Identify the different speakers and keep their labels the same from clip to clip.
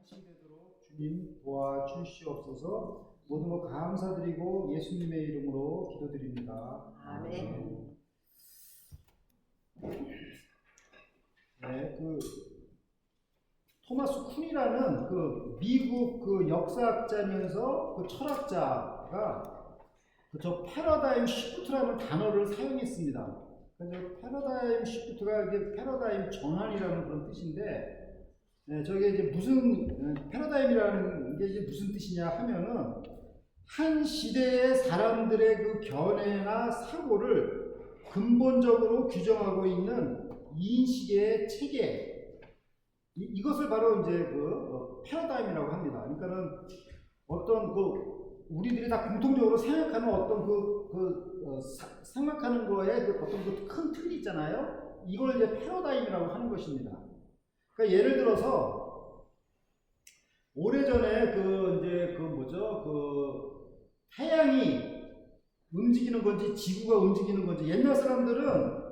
Speaker 1: 되도록 주님 도와주시옵소서. 모든 것 감사드리고 예수님의 이름으로 기도드립니다.
Speaker 2: 아멘.
Speaker 1: 네, 토마스 쿤이라는 미국 역사학자면서 철학자가 저 패러다임 시프트라는 단어를 사용했습니다. 그래서 패러다임 시프트가 이게 패러다임 전환이라는 그런 뜻인데, 네, 저게 이제 무슨 패러다임이라는 게 이제 무슨 뜻이냐 하면은 한 시대의 사람들의 그 견해나 사고를 근본적으로 규정하고 있는 인식의 체계, 이것을 바로 이제 패러다임이라고 합니다. 그러니까는 어떤 우리들이 다 공통적으로 생각하는 어떤 생각하는 거에 어떤 큰 틀이 있잖아요. 이걸 이제 패러다임이라고 하는 것입니다. 그러니까 예를 들어서 오래전에 태양이 움직이는 건지 지구가 움직이는 건지 옛날 사람들은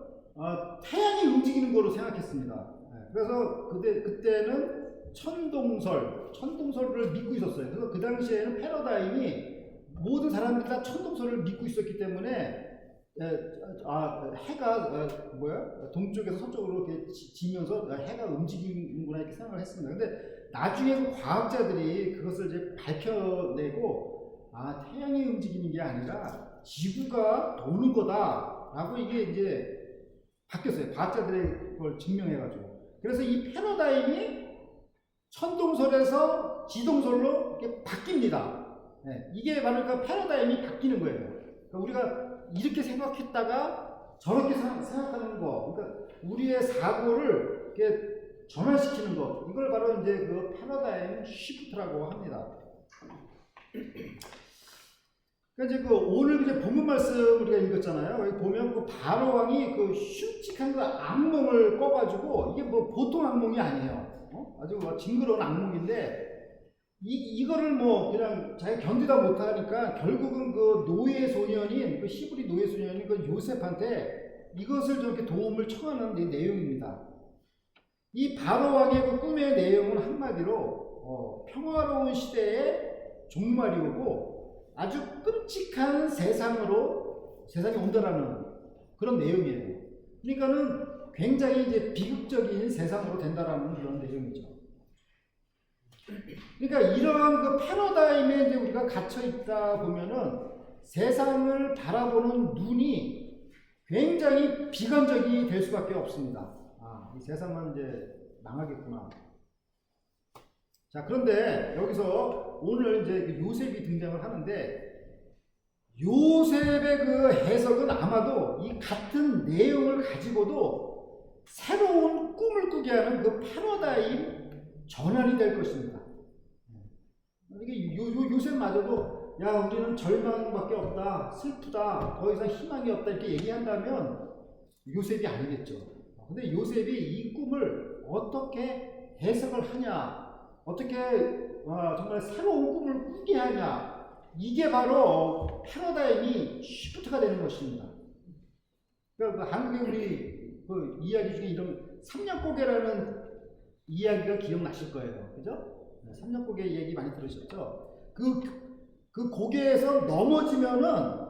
Speaker 1: 태양이 움직이는 거로 생각했습니다. 그래서 그때는 천동설을 믿고 있었어요. 그래서 그 당시에는 패러다임이 모든 사람들이 다 천동설을 믿고 있었기 때문에 해가 동쪽에서 서쪽으로 이렇게 지면서 해가 움직이는구나 이렇게 생각을 했습니다. 근데 나중에 과학자들이 그것을 이제 밝혀내고 태양이 움직이는 게 아니라 지구가 도는 거다라고 이게 이제 바뀌었어요. 과학자들이 그걸 증명해가지고. 그래서 이 패러다임이 천동설에서 지동설로 이렇게 바뀝니다. 네, 이게 바로 그 패러다임이 바뀌는 거예요. 그러니까 우리가 이렇게 생각했다가 저렇게 생각하는 거, 그러니까 우리의 사고를 이렇게 전환시키는 거, 이걸 바로 이제 패러다임 시프트라고 합니다. 그러니까 이제 오늘 이제 본문 말씀 우리가 읽었잖아요. 여기 보면 바로 왕이 흉측한 악몽을 꿔가지고, 이게 보통 악몽이 아니에요. 아주 징그러운 악몽인데, 이거를 그냥 자기가 견디다 못하니까 결국은 노예 소년인, 히브리 노예 소년인 요셉한테 이것을 저렇게 도움을 청하는 내용입니다. 이 바로 왕의 꿈의 내용은 한마디로, 평화로운 시대에 종말이 오고, 아주 끔찍한 세상이 온다라는 그런 내용이에요. 그러니까는 굉장히 이제 비극적인 세상으로 된다라는 그런 내용이죠. 그러니까 이러한 패러다임에 이제 우리가 갇혀 있다 보면은 세상을 바라보는 눈이 굉장히 비관적이 될 수밖에 없습니다. 이 세상은 이제 망하겠구나. 자, 그런데 여기서 오늘 이제 요셉이 등장을 하는데, 요셉의 해석은 아마도 이 같은 내용을 가지고도 새로운 꿈을 꾸게 하는 패러다임 전환이 될 것입니다. 이게 요셉마저도 우리는 절망밖에 없다, 슬프다, 더 이상 희망이 없다 이렇게 얘기한다면 요셉이 아니겠죠. 근데 요셉이 이 꿈을 어떻게 해석을 하냐, 어떻게 정말 새로운 꿈을 꾸게 하냐, 이게 바로 패러다임이 시프트가 되는 것입니다. 그러니까 한국에 우리 이야기 중에 이런 3년고개라는 이야기가 기억나실 거예요. 그죠? 3년고개 얘기 많이 들으셨죠? 그 고개에서 넘어지면은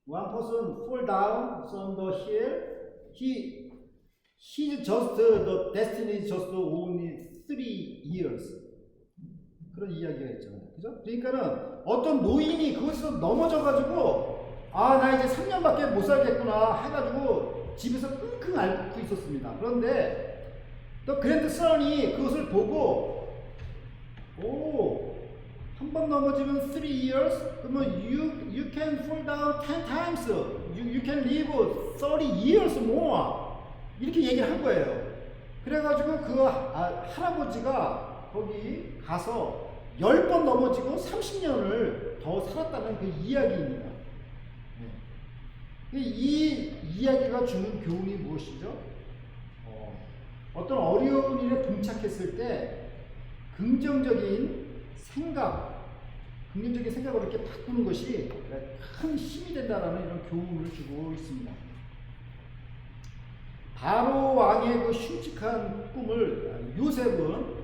Speaker 1: one person fall down from the hill, he just the destiny is just only 3 years. 그런 이야기가 있잖아요. 그죠? 그러니까는 어떤 노인이 그것에서 넘어져가지고 나 이제 3년밖에 못 살겠구나 해가지고 집에서 끙끙 앓고 있었습니다. 그런데 또 그랜드 선이 그것을 보고 한 번 넘어지면 3 years, 그러면 you can fall down 10 times, you can live 30 years more, 이렇게 얘기를 한 거예요. 그래가지고 할아버지가 거기 가서 10번 넘어지고 30년을 더 살았다는 그 이야기입니다. 이 이야기가 주는 교훈이 무엇이죠? 어떤 어려운 일에 봉착했을 때 긍정적인 생각으로 이렇게 바꾸는 것이 큰 힘이 된다라는 이런 교훈을 주고 있습니다. 바로 왕의 그 흉측한 꿈을 요셉은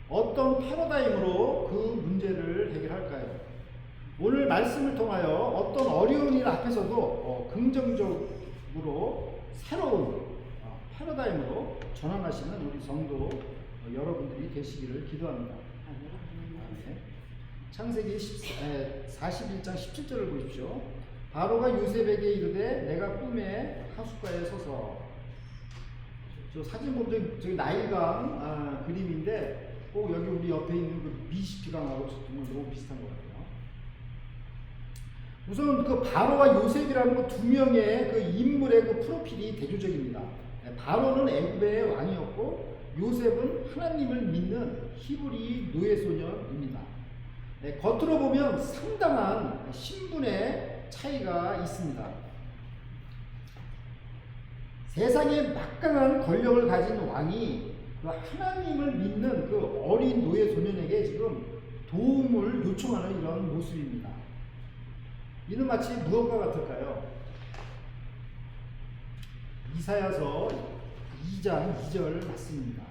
Speaker 1: 어떤 패러다임으로 그 문제를 해결할까요? 오늘 말씀을 통하여 어떤 어려운 일 앞에서도 긍정적으로 새로운 패러다임으로 전환하시는 우리 성도 여러분들이 되시기를 기도합니다. 창세기 41장 17절을 보십시오. 바로가 요셉에게 이르되 내가 꿈에 하숫가에 서서, 저 사진 보면 저기 나일강 그림인데 꼭 여기 우리 옆에 있는 그 미시피강하고 정말 너무 비슷한 것 같아요. 우선 그 바로와 요셉이라는 그 두 명의 그 인물의 그 프로필이 대조적입니다. 바로는 애굽의 왕이었고 요셉은 하나님을 믿는 히브리 노예소년입니다. 겉으로 보면 상당한 신분의 차이가 있습니다. 세상에 막강한 권력을 가진 왕이 그 하나님을 믿는 그 어린 노예 소년에게 지금 도움을 요청하는 이런 모습입니다. 이는 마치 무엇과 같을까요? 이사야서 2장 2절 맞습니다.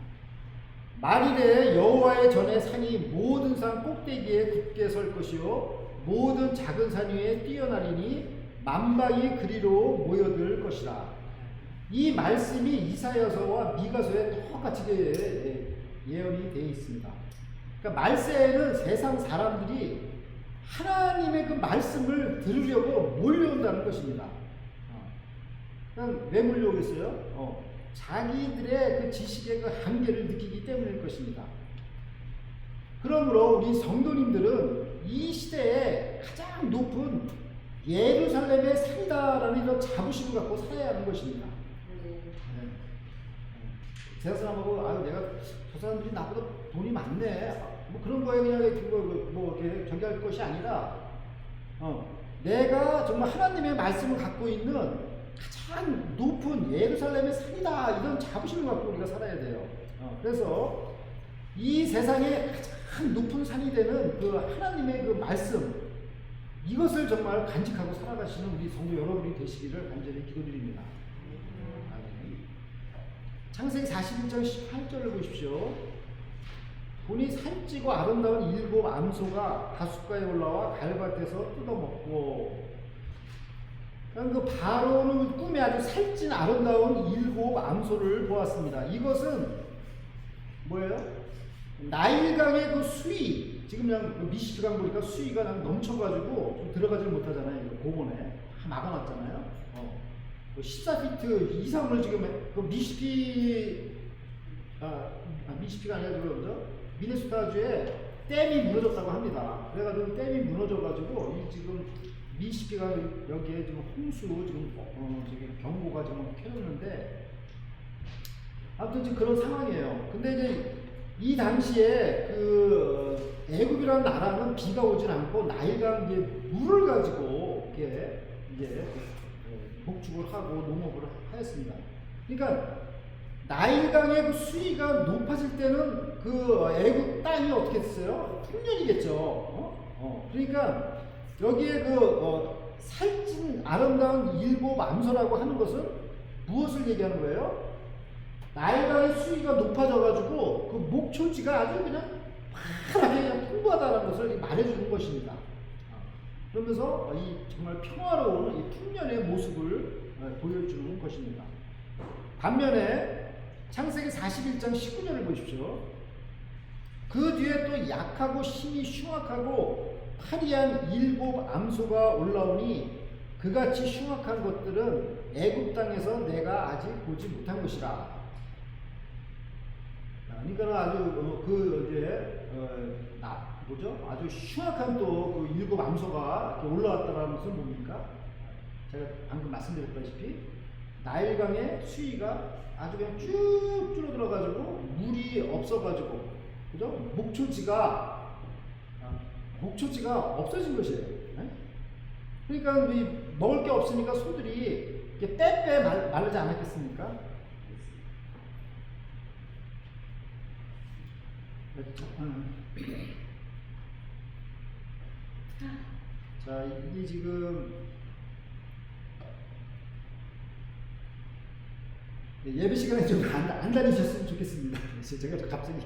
Speaker 1: 만일에 여호와의 전에 산이 모든 산 꼭대기에 굳게 설 것이요 모든 작은 산 위에 뛰어나리니 만방이 그리로 모여들 것이라. 이 말씀이 이사야서와 미가서에 똑같이 예언이 되어 있습니다. 그러니까 말세에는 세상 사람들이 하나님의 그 말씀을 들으려고 몰려온다는 것입니다. 왜 몰려오겠어요? 자기들의 그 지식의 그 한계를 느끼기 때문일 것입니다. 그러므로 우리 성도님들은 이 시대에 가장 높은 예루살렘의 산이다라는 이런 자부심을 갖고 살아야 하는 것입니다. 세상 사람하고 내가 저 사람들이 나보다 돈이 많네 뭐 그런 거에 그냥 이렇게 경계할 것이 아니라 내가 정말 하나님의 말씀을 갖고 있는 가장 높은 예루살렘의 산이다 이런 자부심을 갖고 우리가 살아야 돼요. 그래서 이 세상에 가장 높은 산이 되는 그 하나님의 그 말씀, 이것을 정말 간직하고 살아가시는 우리 성도 여러분이 되시기를 간절히 기도드립니다. 창세기 41장 18절을 보십시오. 보니 살찌고 아름다운 일곱 암소가 하숫가에 올라와 갈밭에서 뜯어먹고. 그 바로는 꿈에 아주 살찐 아름다운 일곱 암소를 보았습니다. 이것은 뭐예요? 나일강의 그 수위, 지금 그냥 그 미시피강 보니까 수위가 넘쳐가지고 좀 들어가지를 못하잖아요. 공원에 다 막아놨잖아요. 14피트 이상을 지금 그 미시피가 아니라 그러죠. 미네소타주에 댐이 무너졌다고 합니다. 그래가지고 댐이 무너져가지고 이 지금 미시피가 여기에 지금 홍수 지금 저기 경보가 지금 켜졌는데 아무튼 지금 그런 상황이에요. 근데 이제 이 당시에 그 애굽이라는 나라는 비가 오진 않고 나일강 위에 물을 가지고 이렇게 이제 목축을 하고 농업을 하였습니다. 그러니까 나일강의 그 수위가 높아질 때는 그 애굽 땅이 어떻게 됐어요? 풍년이겠죠. 그러니까 여기에 그 살찐 아름다운 일곱 암소라고 하는 것은 무엇을 얘기하는 거예요? 나일강의 수위가 높아져가지고 그 목초지가 아주 그냥 파랗게 그냥 풍부하다는 것을 말해주는 것입니다. 그러면서 이 정말 평화로운 이 풍년의 모습을 보여주는 것입니다. 반면에 창세기 41장 19절을 보십시오. 그 뒤에 또 약하고 힘이 흉악하고 파리한 일곱 암소가 올라오니 그같이 흉악한 것들은 애굽 땅에서 내가 아직 보지 못한 것이라. 그러니까 아주 아주 흉악한 또 그 일곱 암소가 올라왔다라는 것은 뭡니까? 제가 방금 말씀드렸다시피 나일강의 수위가 아주 그냥 쭉 줄어들어가지고 물이 없어가지고 그죠? 목초지가 없어진 것이에요. 네? 그러니까 먹을 게 없으니까 소들이 이렇게 빼빼 마르지 않았겠습니까? 자, 이게 지금 예배 시간에 좀 안 다니셨으면 좋겠습니다. 제가 갑자기.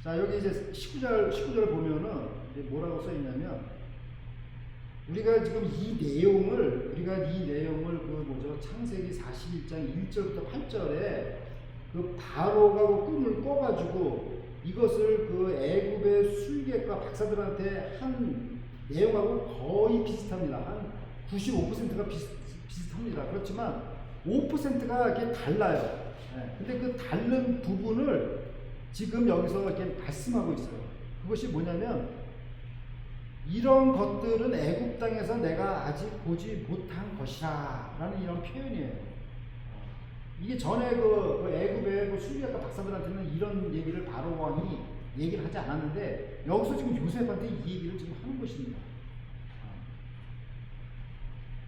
Speaker 1: 자, 여기 이제 19절 보면은 뭐라고 써 있냐면, 우리가 지금 이 내용을 그 뭐죠? 창세기 41장 1절부터 8절에 그 바로가 그 꿈을 꿔가지고 이것을 그 애굽의 술객과 박사들한테 한 내용하고 거의 비슷합니다. 한 95%가 비슷합니다. 그렇지만 5%가 이렇게 달라요. 근데 그 다른 부분을 지금 여기서 이렇게 말씀하고 있어요. 그것이 뭐냐면, 이런 것들은 애굽 땅에서 내가 아직 보지 못한 것이라 라는 이런 표현이에요. 이게 전에 그 애굽의 그 술객과 박사들한테는 이런 얘기를 바로 왕이 얘기를 하지 않았는데, 여기서 지금 요셉한테 이 얘기를 지금 하는 것입니다.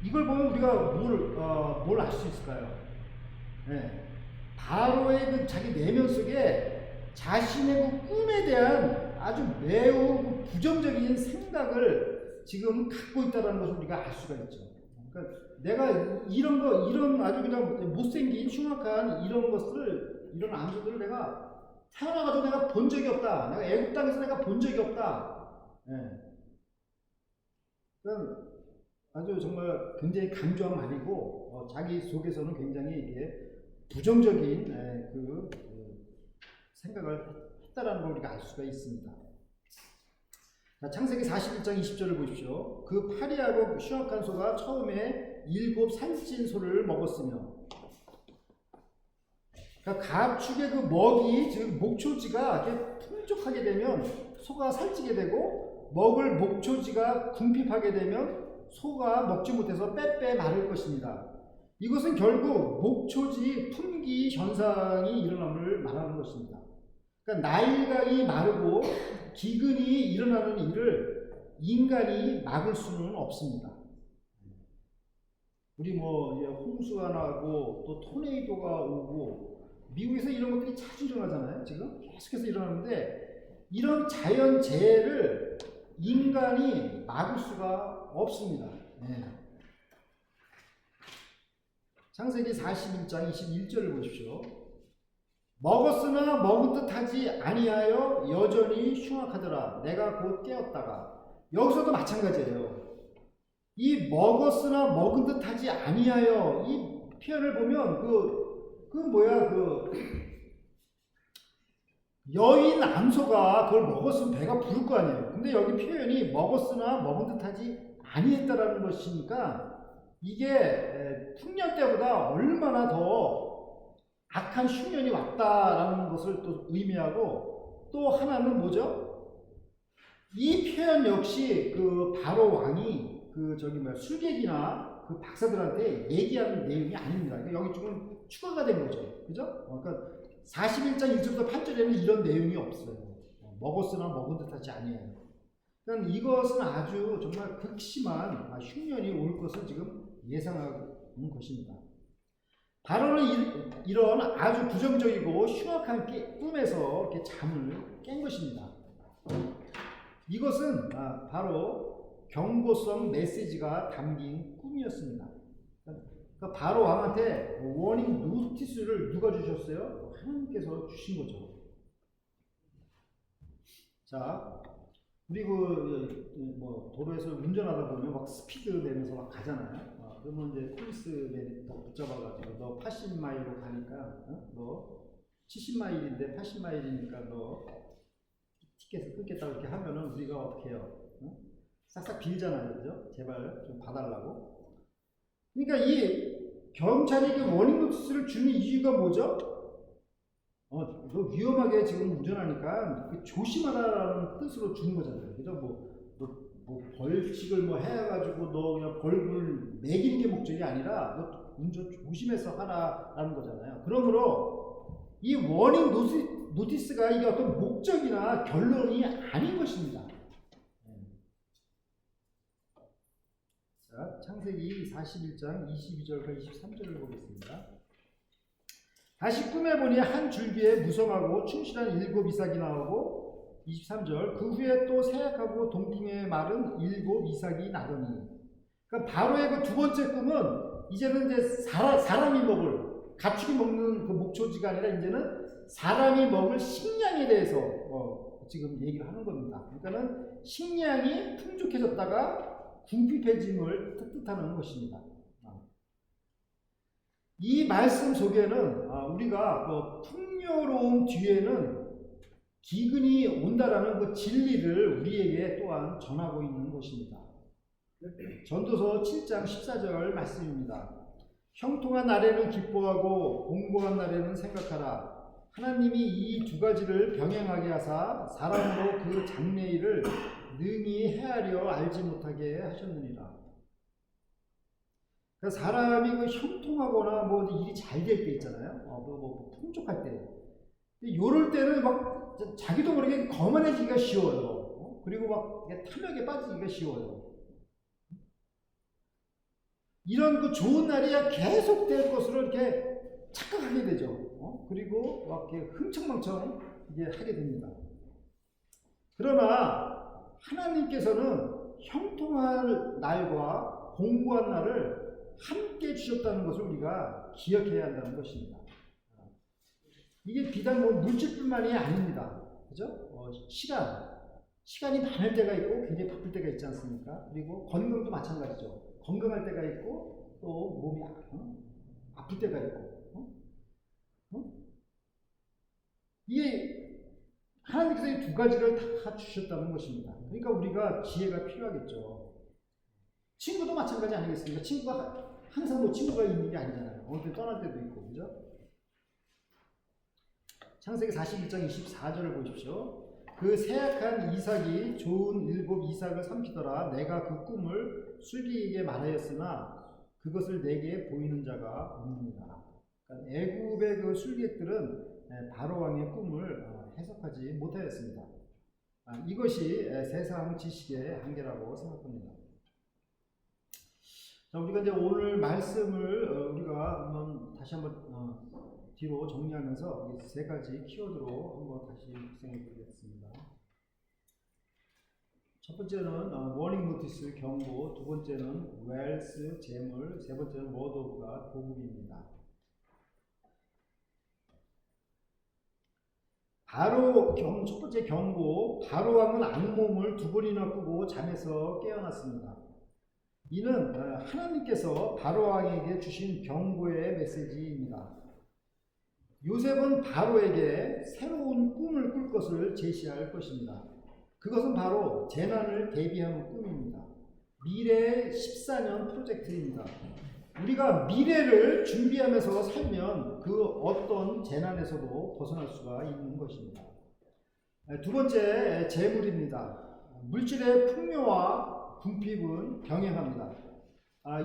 Speaker 1: 이걸 보면 우리가 뭘 알 수 있을까요? 바로의 그 자기 내면 속에 자신의 그 꿈에 대한 아주 매우 부정적인 생각을 지금 갖고 있다는 것을 우리가 알 수가 있죠. 그러니까 내가 이런 아주 그냥 못생긴 흉악한 이런 암소들을 내가 태어나가지고 내가 본 적이 없다. 내가 애국 땅에서 내가 본 적이 없다. 그러니까 아주 정말 굉장히 강조한 말이고, 자기 속에서는 굉장히 이게 부정적인 그 생각을 했다라는 걸 우리가 알 수가 있습니다. 자, 창세기 41장 20절을 보십시오. 그 파리하고 흉악한 소가 처음에 7 살찐 소를 먹었으며, 그러니까 가축의 그 먹이, 즉 목초지가 이렇게 풍족하게 되면 소가 살찌게 되고, 먹을 목초지가 궁핍하게 되면 소가 먹지 못해서 빼빼 마를 것입니다. 이것은 결국 목초지 품귀 현상이 일어남을 말하는 것입니다. 그러니까 나일강이 마르고 기근이 일어나는 일을 인간이 막을 수는 없습니다. 우리 뭐 홍수가 나고 또 토네이도가 오고, 미국에서 이런 것들이 자주 일어나잖아요. 지금 계속해서 일어나는데, 이런 자연재해를 인간이 막을 수가 없습니다. 창세기 41장 21절을 보십시오. 먹었으나 먹은 듯 하지 아니하여 여전히 흉악하더라. 내가 곧 깨었다가. 여기서도 마찬가지예요. 이 먹었으나 먹은 듯 하지 아니하여, 이 표현을 보면 여인 암소가 그걸 먹었으면 배가 부를 거 아니에요. 근데 여기 표현이 먹었으나 먹은 듯 하지 아니했다라는 것이니까, 이게 풍년 때보다 얼마나 더 악한 흉년이 왔다라는 것을 또 의미하고, 또 하나는 뭐죠? 이 표현 역시 그 바로 왕이 술객이나 그 박사들한테 얘기하는 내용이 아닙니다. 그러니까 여기 조금 추가가 된 거죠. 그죠? 그러니까 41장 1절부터 8절에는 이런 내용이 없어요. 먹었으나 먹은 듯 하지 아니에요. 그러니까 이것은 아주 정말 극심한 흉년이 올 것을 지금 예상하는 것입니다. 바로는 이런 아주 부정적이고 흉악한 꿈에서 이렇게 잠을 깬 것입니다. 이것은 바로 경고성 메시지가 담긴 꿈이었습니다. 그러니까 바로 왕한테 워닝 노티스를 누가 주셨어요? 하나님께서 주신 거죠. 자, 우리 도로에서 운전하다 보면 막 스피드 내면서 막 가잖아요. 그러면 이제 폴리스맨이 붙잡아가지고 너 80마일로 가니까 너 70마일인데 80마일이니까 너 티켓을 끊겠다고 이렇게 하면은 우리가 어떻게 해요? 싹싹 빌잖아요. 그죠? 제발 좀 봐달라고. 그러니까 이 경찰에게 워닝 노티스를 주는 이유가 뭐죠? 너 위험하게 지금 운전하니까 조심하라는 뜻으로 주는 거잖아요. 그죠? 뭐 벌칙을 해가지고 너 그냥 벌금을 매기는 게 목적이 아니라 너 운전 조심해서 하라라는 거잖아요. 그러므로 이 워닝 노티스가 이게 어떤 목적이나 결론이 아닌 것입니다. 자, 창세기 41장 22절과 23절을 보겠습니다. 다시 꿈에 보니 한 줄기에 무성하고 충실한 7 이삭이 나오고, 23절 그 후에 또 새약하고 동풍에 마른 7 이삭이 나더니. 그러니까 바로의 그 두 번째 꿈은 이제는 이제 사람이 먹을, 가축이 먹는 그 목초지가 아니라 이제는 사람이 먹을 식량에 대해서 지금 얘기를 하는 겁니다. 그러니까는 식량이 풍족해졌다가 궁핍해짐을 뜻하는 것입니다. 이 말씀 속에는 우리가 풍요로움 뒤에는 기근이 온다라는 그 진리를 우리에게 또한 전하고 있는 것입니다. 전도서 7장 14절 말씀입니다. 형통한 날에는 기뻐하고 공고한 날에는 생각하라. 하나님이 이 두 가지를 병행하게 하사 사람으로 그 장래일을 능히 헤아려 알지 못하게 하셨느니라. 그러니까 사람이 그 형통하거나 뭐 일이 잘 될 때 있잖아요. 뭐 풍족할 때. 요럴 때는 막 자기도 모르게 거만해지기가 쉬워요. 그리고 막 탐욕에 빠지기가 쉬워요. 이런 그 좋은 날이 계속될 것으로 이렇게 착각하게 되죠. 그리고 막 이렇게 흥청망청 이게 하게 됩니다. 그러나 하나님께서는 형통한 날과 공고한 날을 함께 주셨다는 것을 우리가 기억해야 한다는 것입니다. 이게 비단 뭐 물질뿐만이 아닙니다. 그죠? 시간이 많을 때가 있고 굉장히 바쁠 때가 있지 않습니까? 그리고 건강도 마찬가지죠. 건강할 때가 있고 또 몸이 아플 때가 있고. 이게 하나님께서 이 두 가지를 다 주셨다는 것입니다. 그러니까 우리가 지혜가 필요하겠죠. 친구도 마찬가지 아니겠습니까? 친구가 항상 뭐 친구가 있는 게 아니잖아요. 어느 때 떠날 때도 있고, 그죠? 창세기 41장 24절을 보십시오. 그 세약한 이삭이 좋은 일곱 이삭을 삼키더라. 내가 그 꿈을 술비에게 말하였으나 그것을 내게 보이는 자가 없느니라. 그러니까 애굽의 그 술객들은 바로 왕의 꿈을 해석하지 못하였습니다. 이것이 세상 지식의 한계라고 생각합니다. 자, 우리가 이제 오늘 말씀을 우리가 다시 한번 뒤로 정리하면서 세 가지 키워드로 한번 다시 묵상해 보겠습니다. 첫 번째는 워닝 노티스 경고, 두 번째는 웰스 재물, 세 번째는 워드 오브 갓 복음입니다. 첫 번째 경고, 바로 왕은 악몽을 두 번이나 꾸고 잠에서 깨어났습니다. 이는 하나님께서 바로 왕에게 주신 경고의 메시지입니다. 요셉은 바로에게 새로운 꿈을 꿀 것을 제시할 것입니다. 그것은 바로 재난을 대비하는 꿈입니다. 미래의 14년 프로젝트입니다. 우리가 미래를 준비하면서 살면 그 어떤 재난에서도 벗어날 수가 있는 것입니다. 두 번째, 재물입니다. 물질의 풍요와 궁핍은 병행합니다.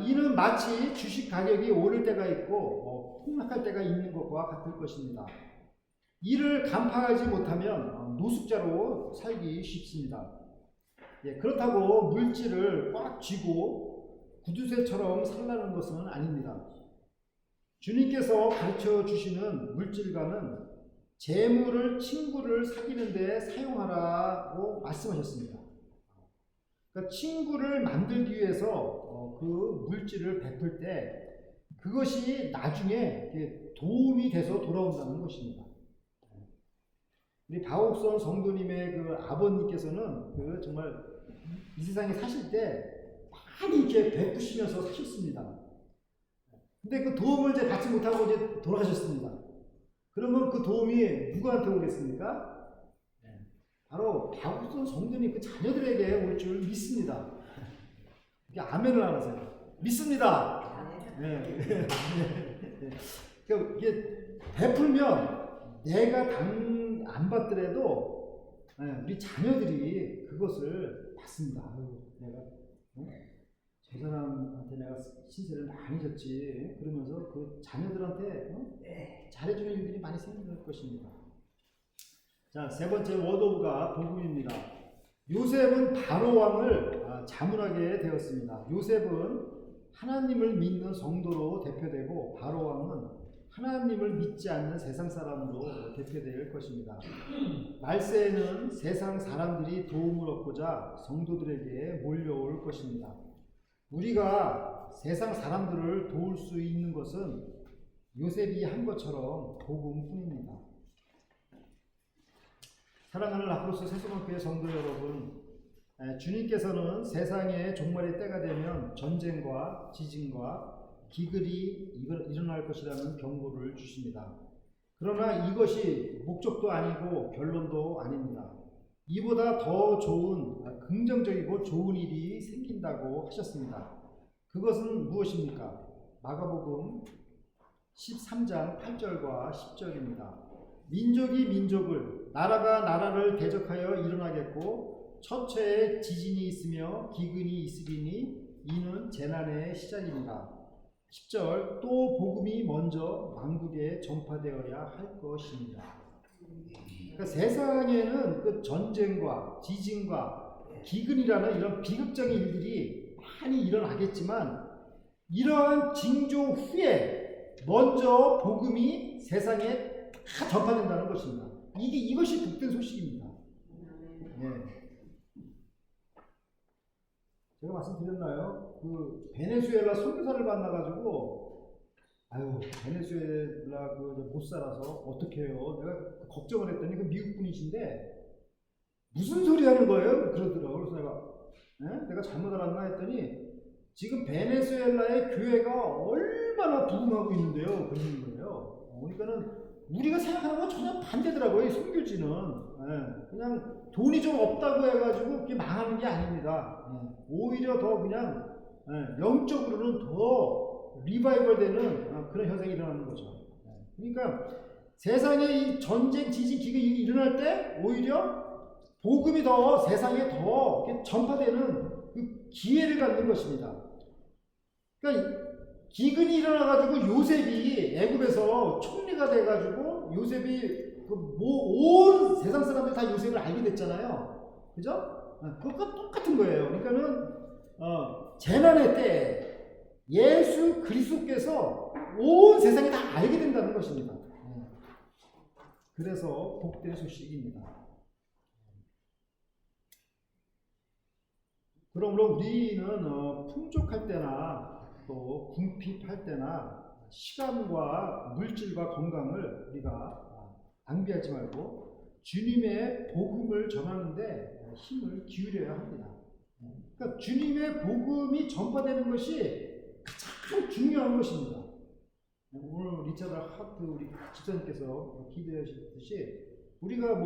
Speaker 1: 이는 마치 주식 가격이 오를 때가 있고 폭락할 때가 있는 것과 같을 것입니다. 이를 간파하지 못하면 노숙자로 살기 쉽습니다. 그렇다고 물질을 꽉 쥐고 구두쇠처럼 살라는 것은 아닙니다. 주님께서 가르쳐 주시는 물질과는 재물을 친구를 사귀는 데 사용하라고 말씀하셨습니다. 그러니까 친구를 만들기 위해서 그 물질을 베풀 때 그것이 나중에 도움이 돼서 돌아온다는 것입니다. 우리 박옥선 성도님의 그 아버님께서는 그 정말 이 세상에 사실 때 많이 이렇게 베푸시면서 사셨습니다. 근데 그 도움을 이제 받지 못하고 이제 돌아가셨습니다. 그러면 그 도움이 누구한테 오겠습니까? 바로 박옥선 성도님 그 자녀들에게 올 줄 믿습니다. 이게 아멘을 안 하세요. 믿습니다. 네. 그러니까 이게 베풀면 내가 안 받더라도 우리 자녀들이 그것을 받습니다. 내가 저 사람한테 내가 신세를 많이 졌지. 그러면서 그 자녀들한테 잘해주는 일들이 많이 생길 것입니다. 자, 세 번째 워드 오브 갓 복음입니다. 요셉은 바로 왕을 자문하게 되었습니다. 요셉은 하나님을 믿는 성도로 대표되고 바로 왕은 하나님을 믿지 않는 세상 사람으로 대표될 것입니다. 말세에는 세상 사람들이 도움을 얻고자 성도들에게 몰려올 것입니다. 우리가 세상 사람들을 도울 수 있는 것은 요셉이 한 것처럼 복음뿐입니다. 사랑하는 라크로스 세수문교회 성도 여러분, 주님께서는 세상의 종말의 때가 되면 전쟁과 지진과 기근이 일어날 것이라는 경고를 주십니다. 그러나 이것이 목적도 아니고 결론도 아닙니다. 이보다 더 좋은, 긍정적이고 좋은 일이 생긴다고 하셨습니다. 그것은 무엇입니까? 마가복음 13장 8절과 10절입니다. 민족이 민족을, 나라가 나라를 대적하여 일어나겠고 처처에 지진이 있으며 기근이 있으리니 이는 재난의 시작입니다. 10절, 또 복음이 먼저 만국에 전파되어야 할 것입니다. 그러니까 세상에는 그 전쟁과 지진과 기근이라는 이런 비극적인 일들이 많이 일어나겠지만 이러한 징조 후에 먼저 복음이 세상에 다 전파된다는 것입니다. 이것이 복된 소식입니다. 네. 제가 말씀드렸나요? 그 베네수엘라 선교사를 만나가지고 베네수엘라 못 살아서 어떻게 해요? 내가 걱정을 했더니 그 미국 분이신데 무슨 소리 하는 거예요? 그러더라고요. 그래서 내가 잘못 알았나 했더니 지금 베네수엘라의 교회가 얼마나 부흥하고 있는데요. 그러는 거예요. 그러니까는 우리가 생각하는 건 전혀 반대더라고요. 이 선교지는. 그냥 돈이 좀 없다고 해가지고 그게 망하는 게 아닙니다. 오히려 더 그냥 영적으로는 더 리바이벌 되는 그런 현상이 일어나는 거죠. 그러니까 세상에 이 전쟁, 지진, 기근이 일어날 때 오히려 복음이 더 세상에 더 전파되는 그 기회를 갖는 것입니다. 그러니까 기근이 일어나가지고 요셉이 애굽에서 총리가 돼가지고 요셉이 온 세상 사람들이 다 요셉을 알게 됐잖아요. 그죠? 그것과 똑같은 거예요. 그러니까는 재난의 때 예수 그리스도께서 온 세상이 다 알게 된다는 것입니다. 그래서 복된 소식입니다. 그러므로 우리는 풍족할 때나 또 궁핍할 때나 시간과 물질과 건강을 우리가 낭비하지 말고 주님의 복음을 전하는데 힘을 기울여야 합니다. 그러니까 주님의 복음이 전파되는 것이 가장 중요한 것입니다. 오늘 리차드 하트 우리 집사님께서 기도하셨듯이 우리가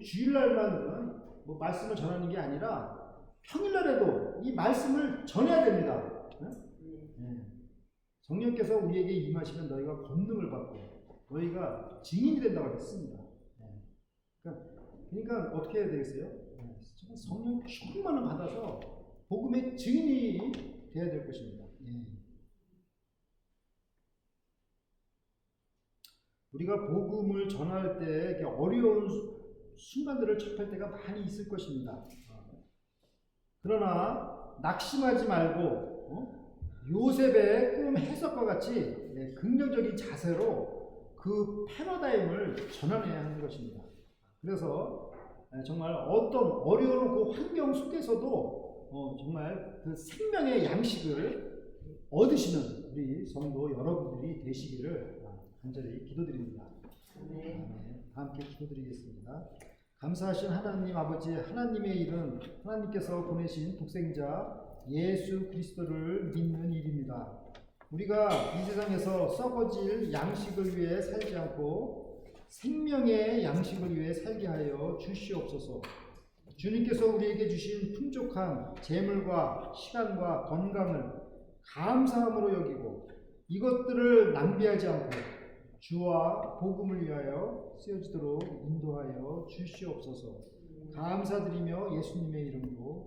Speaker 1: 주일날만 말씀을 전하는 게 아니라 평일날에도 이 말씀을 전해야 됩니다. 성령께서 우리에게 임하시면 너희가 권능을 받고 너희가 증인이 된다고 했습니다. 그러니까 어떻게 해야 되겠어요? 성령 충만을 받아서 복음의 증인이 되어야 될 것입니다. 우리가 복음을 전할 때 어려운 순간들을 접할 때가 많이 있을 것입니다. 그러나 낙심하지 말고 요셉의 꿈 해석과 같이 긍정적인 자세로 그 패러다임을 전환해야 하는 것입니다. 그래서 정말 어떤 어려운 그 환경 속에서도 정말 그 생명의 양식을 얻으시는 우리 성도 여러분들이 되시기를 간절히 기도드립니다. 다 함께 기도드리겠습니다. 감사하신 하나님 아버지, 하나님의 일은 하나님께서 보내신 독생자 예수 그리스도를 믿는 일입니다. 우리가 이 세상에서 썩어질 양식을 위해 살지 않고 생명의 양식을 위해 살게 하여 주시옵소서. 주님께서 우리에게 주신 풍족한 재물과 시간과 건강을 감사함으로 여기고 이것들을 낭비하지 않고 주와 복음을 위하여 쓰여지도록 인도하여 주시옵소서. 감사드리며 예수님의 이름으로